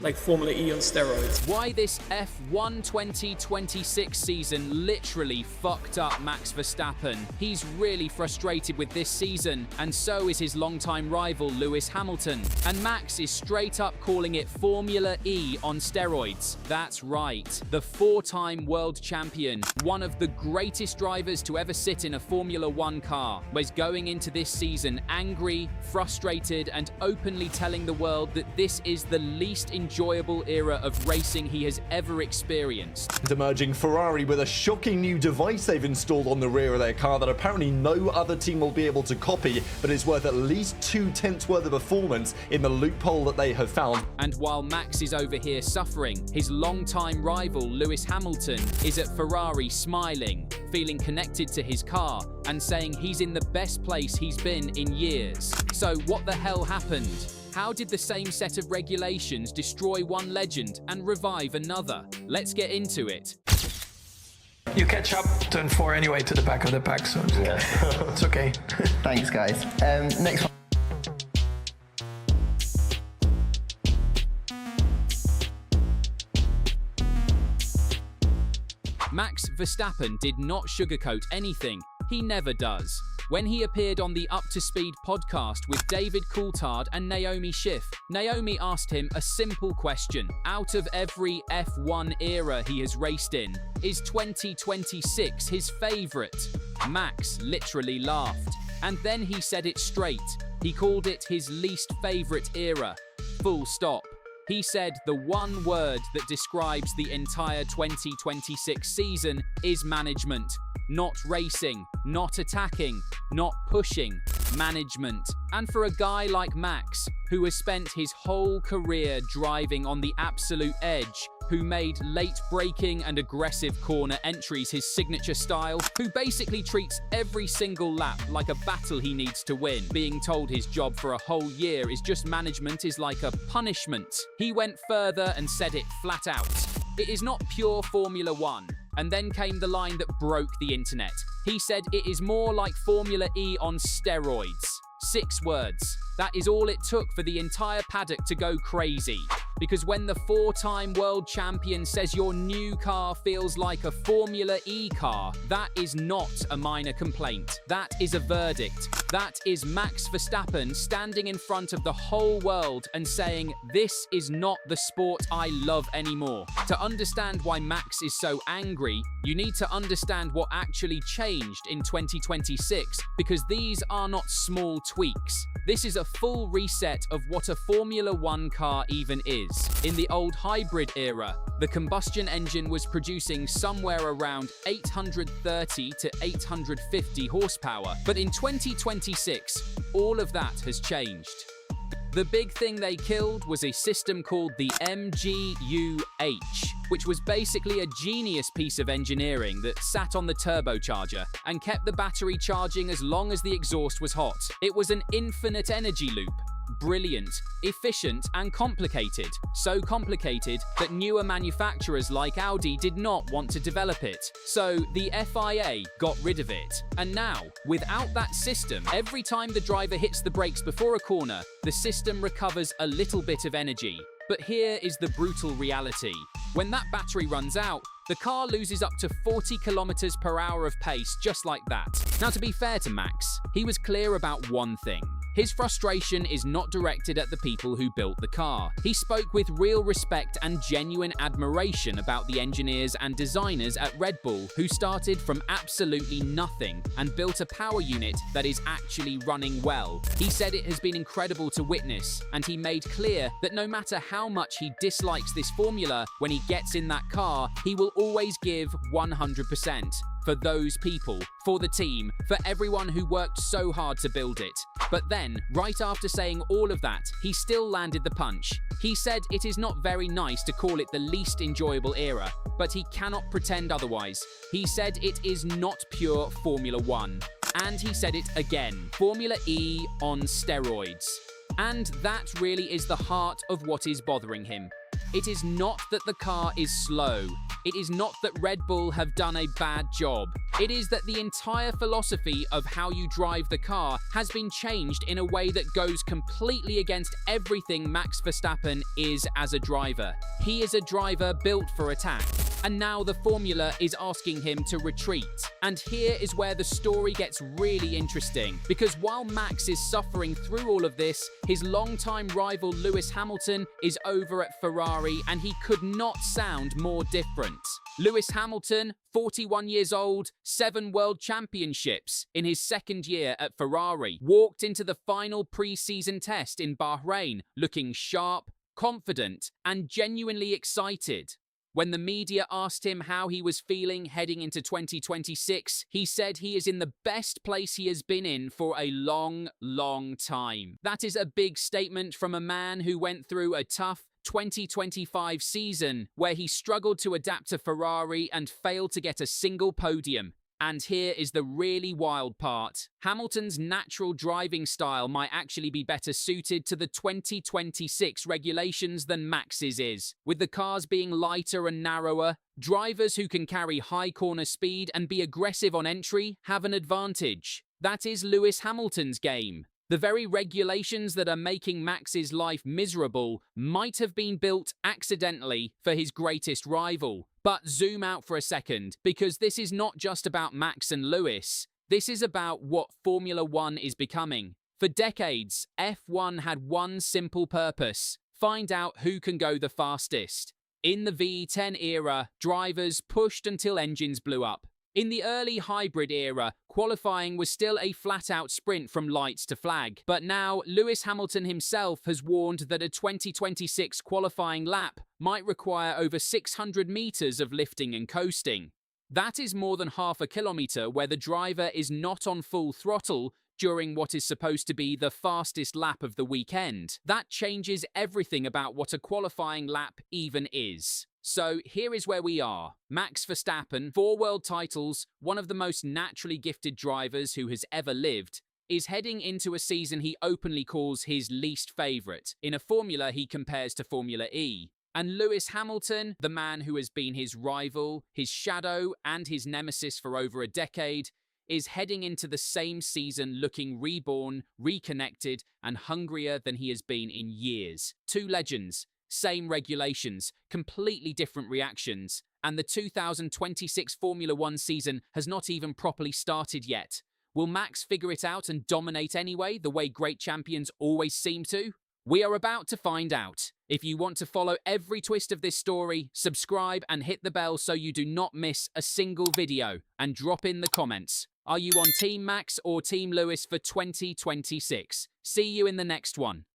like Formula E on steroids. Why this F1 2026 season literally fucked up Max Verstappen. He's really frustrated with this season, and so is his longtime rival Lewis Hamilton. And Max is straight up calling it Formula E on steroids. That's right. The four-time world champion, one of the greatest drivers to ever sit in a Formula One car, was going into this season angry, frustrated, and openly telling the world that this is the least enjoyable era of racing he has ever experienced. Emerging Ferrari with a shocking new device they've installed on the rear of their car that apparently no other team will be able to copy, but is worth at least 2/10 worth of performance in the loophole that they have found. And while Max is over here suffering, his longtime rival Lewis Hamilton is at Ferrari smiling, feeling connected to his car, and saying he's in the best place he's been in years. So what the hell happened? How did the same set of regulations destroy one legend and revive another? Let's get into it. You catch up, turn 4 anyway to the back of the pack, so yeah. It's okay. Thanks, guys. Next one. Max Verstappen did not sugarcoat anything. He never does. When he appeared on the Up to Speed podcast with David Coulthard and Naomi Schiff, Naomi asked him a simple question. Out of every F1 era he has raced in, is 2026 his favorite? Max literally laughed. And then he said it straight. He called it his least favorite era. Full stop. He said the one word that describes the entire 2026 season is management. Not racing, not attacking, not pushing. Management. And for a guy like Max, who has spent his whole career driving on the absolute edge, who made late braking and aggressive corner entries his signature style, who basically treats every single lap like a battle he needs to win, being told his job for a whole year is just management is like a punishment. He went further and said it flat out. It is not pure Formula One. And then came the line that broke the internet. He said it is more like Formula E on steroids. 6 words. That is all it took for the entire paddock to go crazy. Because when the 4-time world champion says your new car feels like a Formula E car, that is not a minor complaint. That is a verdict. That is Max Verstappen standing in front of the whole world and saying, this is not the sport I love anymore. To understand why Max is so angry, you need to understand what actually changed in 2026, because these are not small tweaks. This is a full reset of what a Formula One car even is. In the old hybrid era, the combustion engine was producing somewhere around 830 to 850 horsepower. But in 2026, all of that has changed. The big thing they killed was a system called the MGU-H, which was basically a genius piece of engineering that sat on the turbocharger and kept the battery charging as long as the exhaust was hot. It was an infinite energy loop. Brilliant, efficient, and complicated. So complicated that newer manufacturers like Audi did not want to develop it. So the FIA got rid of it. And now, without that system, every time the driver hits the brakes before a corner, the system recovers a little bit of energy. But here is the brutal reality. When that battery runs out, the car loses up to 40 kilometers per hour of pace just like that. Now, to be fair to Max, he was clear about one thing. His frustration is not directed at the people who built the car. He spoke with real respect and genuine admiration about the engineers and designers at Red Bull who started from absolutely nothing and built a power unit that is actually running well. He said it has been incredible to witness, and he made clear that no matter how much he dislikes this formula, when he gets in that car, he will always give 100%. For those people, for the team, for everyone who worked so hard to build it. But then, right after saying all of that, he still landed the punch. He said it is not very nice to call it the least enjoyable era, but he cannot pretend otherwise. He said it is not pure Formula One. And he said it again, Formula E on steroids. And that really is the heart of what is bothering him. It is not that the car is slow. it is not that Red Bull have done a bad job. It is that the entire philosophy of how you drive the car has been changed in a way that goes completely against everything Max Verstappen is as a driver. He is a driver built for attack. And now the formula is asking him to retreat. And here is where the story gets really interesting, because while Max is suffering through all of this, his longtime rival Lewis Hamilton is over at Ferrari, and he could not sound more different. Lewis Hamilton, 41 years old, 7 world championships in his second year at Ferrari, walked into the final pre-season test in Bahrain looking sharp, confident, and genuinely excited. When the media asked him how he was feeling heading into 2026, he said he is in the best place he has been in for a long, long time. That is a big statement from a man who went through a tough 2025 season where he struggled to adapt to Ferrari and failed to get a single podium. And here is the really wild part. Hamilton's natural driving style might actually be better suited to the 2026 regulations than Max's is. With the cars being lighter and narrower, drivers who can carry high corner speed and be aggressive on entry have an advantage. That is Lewis Hamilton's game. The very regulations that are making Max's life miserable might have been built accidentally for his greatest rival. But zoom out for a second, because this is not just about Max and Lewis. This is about what Formula One is becoming. For decades, F1 had one simple purpose: find out who can go the fastest. In the V10 era, drivers pushed until engines blew up. In the early hybrid era, qualifying was still a flat-out sprint from lights to flag. But now, Lewis Hamilton himself has warned that a 2026 qualifying lap might require over 600 meters of lifting and coasting. That is more than half a kilometer where the driver is not on full throttle during what is supposed to be the fastest lap of the weekend. That changes everything about what a qualifying lap even is. So here is where we are. Max Verstappen, 4 world titles, one of the most naturally gifted drivers who has ever lived, is heading into a season he openly calls his least favourite, in a formula he compares to Formula E. And Lewis Hamilton, the man who has been his rival, his shadow, and his nemesis for over a decade, is heading into the same season looking reborn, reconnected, and hungrier than he has been in years. 2 legends. Same regulations, completely different reactions, and the 2026 Formula One season has not even properly started yet. Will Max figure it out and dominate anyway, the way great champions always seem to? We are about to find out. If you want to follow every twist of this story, subscribe and hit the bell so you do not miss a single video, and drop in the comments. Are you on Team Max or Team Lewis for 2026? See you in the next one.